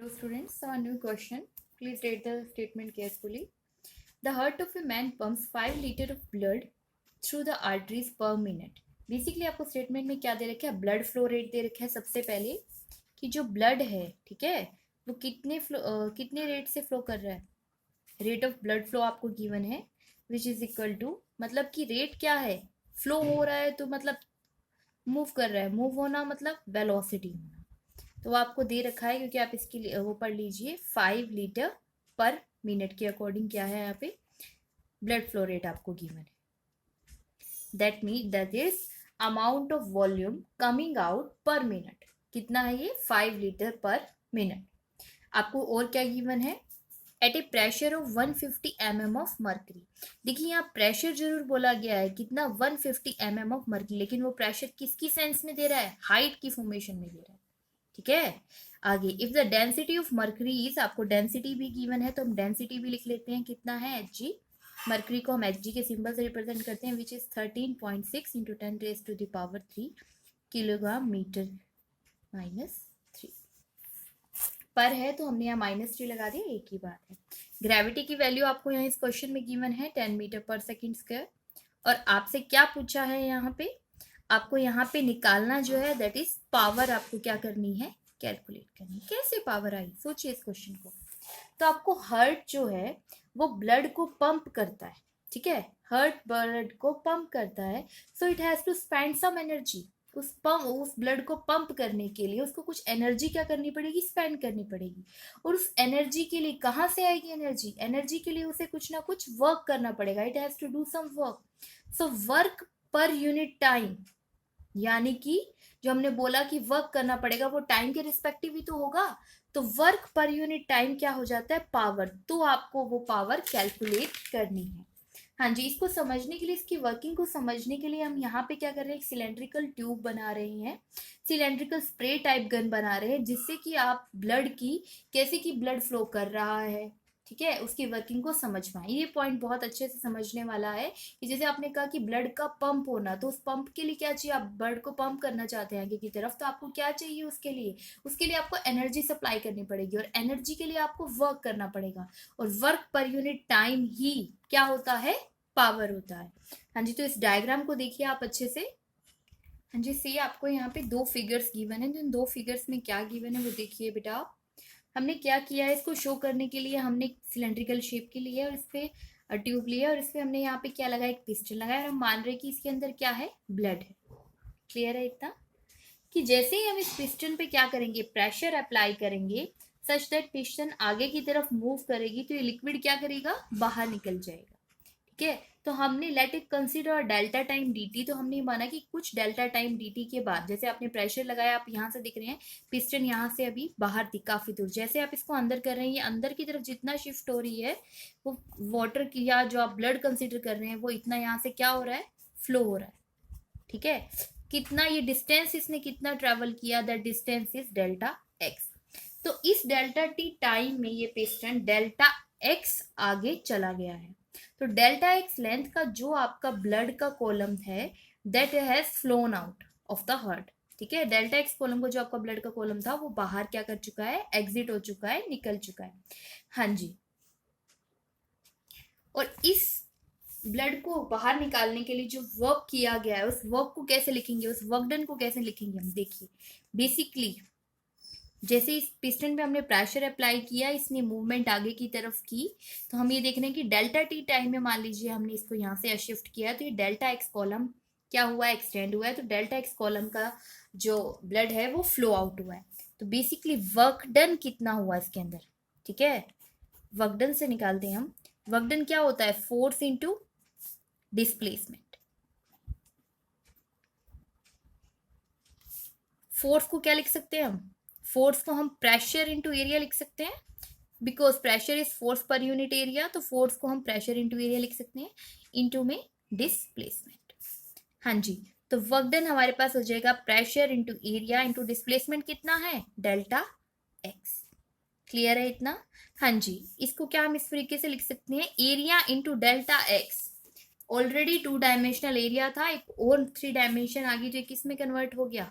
Hello students, so a new question. Please read the statement carefully. The heart of a man pumps 5 liters of blood through the arteries per minute. Basically आपको statement में क्या दे रखा है, blood flow rate दे रखा है सबसे पहले कि जो ब्लड है, ठीक है, वो कितने रेट से फ्लो कर रहा है. रेट ऑफ ब्लड फ्लो आपको गिवन है विच इज इक्वल टू, मतलब कि रेट क्या है, फ्लो हो रहा है तो मतलब मूव कर रहा है, मूव होना मतलब वेलोसिटी होना. तो वो आपको दे रखा है क्योंकि आप इसके लिए वो पढ़ लीजिए 5 लीटर पर मिनट के अकॉर्डिंग क्या है यहाँ पे ब्लड फ्लो रेट आपको गिवन है. That mean that is amount of volume coming out पर मिनट. कितना है ये, 5 लीटर पर मिनट. आपको और क्या गिवन है, at a pressure of 150 mm of mercury. देखिए यहाँ प्रेशर जरूर बोला गया है, कितना 150 mm ऑफ मर्करी, लेकिन वो प्रेशर किसकी सेंस में दे रहा है, हाइट की फॉर्मेशन में दे रहा है. ठीक है, आगे if the density of mercury is, आपको डेंसिटी भी गिवन है तो हम डेंसिटी भी लिख लेते हैं, कितना है एच जी. मर्करी को हम एच जी के सिंबल से रिप्रेजेंट करते हैं which is 13.6 into 10⁻³ kilogram metre -3 पर है, तो हमने यहाँ -3 लगा दिया, एक ही बात है. ग्रेविटी की वैल्यू आपको यहाँ इस क्वेश्चन में गिवन है 10 मीटर पर सेकेंड स्क्वायर. और आपसे क्या पूछा है यहाँ पे, आपको यहाँ पे निकालना जो है दैट इज पावर, आपको क्या करनी है, कैलकुलेट करनी. कैसे पावर आई, सोचिए इस क्वेश्चन को. तो आपको हार्ट जो है वो ब्लड को पंप करता है, ठीक है, हार्ट ब्लड को पंप करता है, so it has to spend some energy. उस ब्लड को पंप करने के लिए उसको कुछ एनर्जी क्या करनी पड़ेगी, स्पेंड करनी पड़ेगी. और उस एनर्जी के लिए कहाँ से आएगी एनर्जी, एनर्जी के लिए उसे कुछ ना कुछ वर्क करना पड़ेगा. It has to do some work. So work per unit time, यानी कि जो हमने बोला कि वर्क करना पड़ेगा वो टाइम के रिस्पेक्टिव ही तो होगा. तो वर्क पर यूनिट टाइम क्या हो जाता है, पावर. तो आपको वो पावर कैलकुलेट करनी है. हाँ जी, इसको समझने के लिए, इसकी वर्किंग को समझने के लिए हम यहाँ पे क्या कर रहे हैं, एक सिलेंड्रिकल ट्यूब बना रहे हैं, सिलेंड्रिकल स्प्रे टाइप गन बना रहे हैं, जिससे कि आप ब्लड की कैसे कि ब्लड फ्लो कर रहा है, ठीक है, उसकी वर्किंग को समझ पाए. ये पॉइंट बहुत अच्छे से समझने वाला है कि जैसे आपने कहा कि ब्लड का पंप होना, तो उस पंप के लिए क्या चाहिए, आप ब्लड को पंप करना चाहते हैं आगे की तरफ, तो आपको क्या चाहिए उसके लिए आपको एनर्जी सप्लाई करनी पड़ेगी, और एनर्जी के लिए आपको वर्क करना पड़ेगा, और वर्क पर यूनिट टाइम ही क्या होता है, पावर होता है. हाँ जी, तो इस डायग्राम को देखिए आप अच्छे से. हाँ जी, सी आपको यहाँ पे 2 फिगर्स गिवन है, तो इन 2 फिगर्स में क्या गिवन है वो देखिए बेटा. हमने क्या किया है, इसको शो करने के लिए हमने सिलेंड्रिकल शेप की ली है, और इस पे ट्यूब लिया, और इस पे हमने यहाँ पे क्या लगाया, एक पिस्टन लगाया, और हम मान रहे हैं कि इसके अंदर क्या है, ब्लड है. क्लियर है इतना, कि जैसे ही हम इस पिस्टन पे क्या करेंगे, प्रेशर अप्लाई करेंगे सच दैट पिस्टन आगे की तरफ मूव करेगी, तो ये लिक्विड क्या करेगा, बाहर निकल जाएगा. ठीक है, तो हमने let it consider delta time dt. तो हमने माना कि कुछ डेल्टा टाइम dt के बाद, जैसे आपने प्रेशर लगाया, आप यहाँ से दिख रहे हैं पिस्टन यहाँ से अभी बाहर थी काफी दूर, जैसे आप इसको अंदर कर रहे हैं, ये अंदर की तरफ जितना शिफ्ट हो रही है, वो वाटर की या जो आप ब्लड कंसीडर कर रहे हैं वो इतना यहाँ से क्या हो रहा है, फ्लो हो रहा है. ठीक है, कितना ये डिस्टेंस इसने कितना ट्रेवल किया, that distance is delta x. तो इस डेल्टा टी टाइम में ये पिस्टन डेल्टा एक्स आगे चला गया है. तो डेल्टा एक्स लेंथ का जो आपका ब्लड का कॉलम है that has phloem out of the heart. ठीक है, डेल्टा एक्स कॉलम को जो आपका ब्लड का कॉलम था वो बाहर क्या कर चुका है, एग्जिट हो चुका है, निकल चुका है. हाँ जी, और इस ब्लड को बाहर निकालने के लिए जो वर्क किया गया है, उस वर्क को कैसे लिखेंगे, उस वर्क डन को कैसे लिखेंगे हम देखिए. बेसिकली जैसे इस पिस्टन पे हमने प्रेशर अप्लाई किया, इसने मूवमेंट आगे की तरफ की, तो हम ये देख रहे हैं कि डेल्टा टी टाइम में मान लीजिए हमने इसको यहाँ से शिफ्ट किया, तो ये डेल्टा एक्स कॉलम क्या हुआ, एक्सटेंड हुआ है. तो डेल्टा एक्स कॉलम का जो ब्लड है वो फ्लो आउट हुआ है. तो बेसिकली वर्क डन कितना हुआ इसके अंदर, ठीक है, वर्क डन से निकालते हैं हम. वर्क डन क्या होता है, फोर्स इंटू डिस्प्लेसमेंट. फोर्स को क्या लिख सकते हैं हम, फोर्स को हम प्रेशर इंटू एरिया लिख सकते हैं, because pressure is force per unit area, तो फोर्स को हम प्रेशर इंटू एरिया लिख सकते हैं, इंटू में डिस्प्लेसमेंट. हाँ जी, तो वर्क डन हमारे पास हो जाएगा pressure into area into displacement कितना है, डेल्टा एक्स. क्लियर है इतना. हाँ जी, इसको क्या हम इस तरीके से लिख सकते हैं, area into delta x. Already 2 dimensional area था, एक और 3 डायमेंशन आ गई, जो किस में कन्वर्ट हो गया,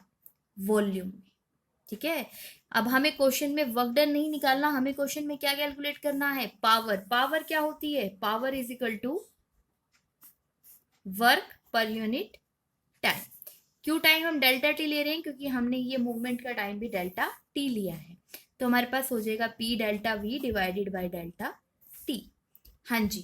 वॉल्यूम में. ठीक है। अब हमें क्वेश्चन में वर्क डन नहीं निकालना, हमें क्वेश्चन में क्या कैलकुलेट करना है, पावर। पावर क्या होती है, power is equal to work per unit time. क्यों टाइम हम डेल्टा टी ले रहे हैं, क्योंकि हमने ये मूवमेंट का टाइम भी डेल्टा टी लिया है। तो हमारे पास हो जाएगा P delta we divided by delta T. हाँ जी,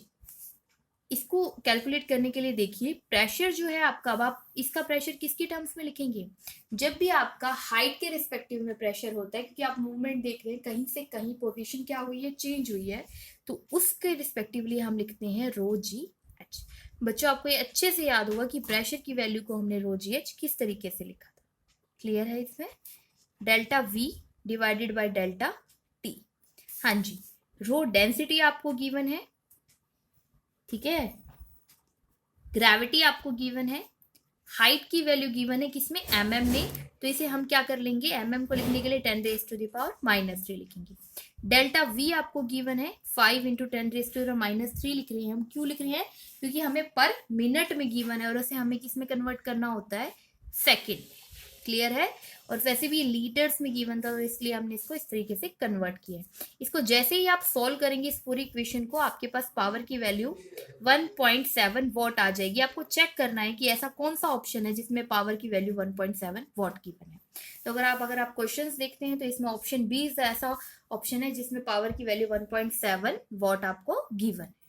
इसको कैलकुलेट करने के लिए देखिए, प्रेशर जो है आपका, अब आप इसका प्रेशर किसकी टर्म्स में लिखेंगे, जब भी आपका हाइट के रिस्पेक्टिव में प्रेशर होता है, क्योंकि आप मूवमेंट देख रहे हैं कहीं से कहीं पोजीशन क्या हुई है, चेंज हुई है, तो उसके रिस्पेक्टिवली हम लिखते हैं रो जी एच। बच्चों आपको ये अच्छे से याद होगा कि प्रेशर की वैल्यू को हमने रो जी एच किस तरीके से लिखा था। क्लियर है इसमें, delta we divided by delta T. हाँ जी, रो डेंसिटी आपको गिवन है, ठीक है, ग्रेविटी आपको गिवन है, हाइट की वैल्यू गिवन है किसमें, एमएम में, तो इसे हम क्या कर लेंगे, एमएम को लिखने के लिए 10⁻³ लिखेंगे। डेल्टा वी आपको गिवन है 5 × 10⁻³ लिख रहे हैं हम। क्यों लिख रहे हैं, क्योंकि हमें पर मिनट में गिवन है और उसे हमें किस में कन्वर्ट करना होता है, सेकेंड। क्लियर है, और वैसे भी लीटर्स में गिवन था, तो इसलिए हमने इसको इस तरीके से कन्वर्ट किया है। इसको जैसे ही आप सॉल्व करेंगे इस पूरी इक्वेशन को, आपके पास पावर की वैल्यू 1.7 वॉट आ जाएगी। आपको चेक करना है कि ऐसा कौन सा ऑप्शन है जिसमें पावर की वैल्यू 1.7 वॉट गिवन है। तो अगर आप क्वेश्चंस देखते हैं तो इसमें ऑप्शन बी ऐसा ऑप्शन है जिसमें पावर की वैल्यू 1.7 वॉट आपको गिवन है।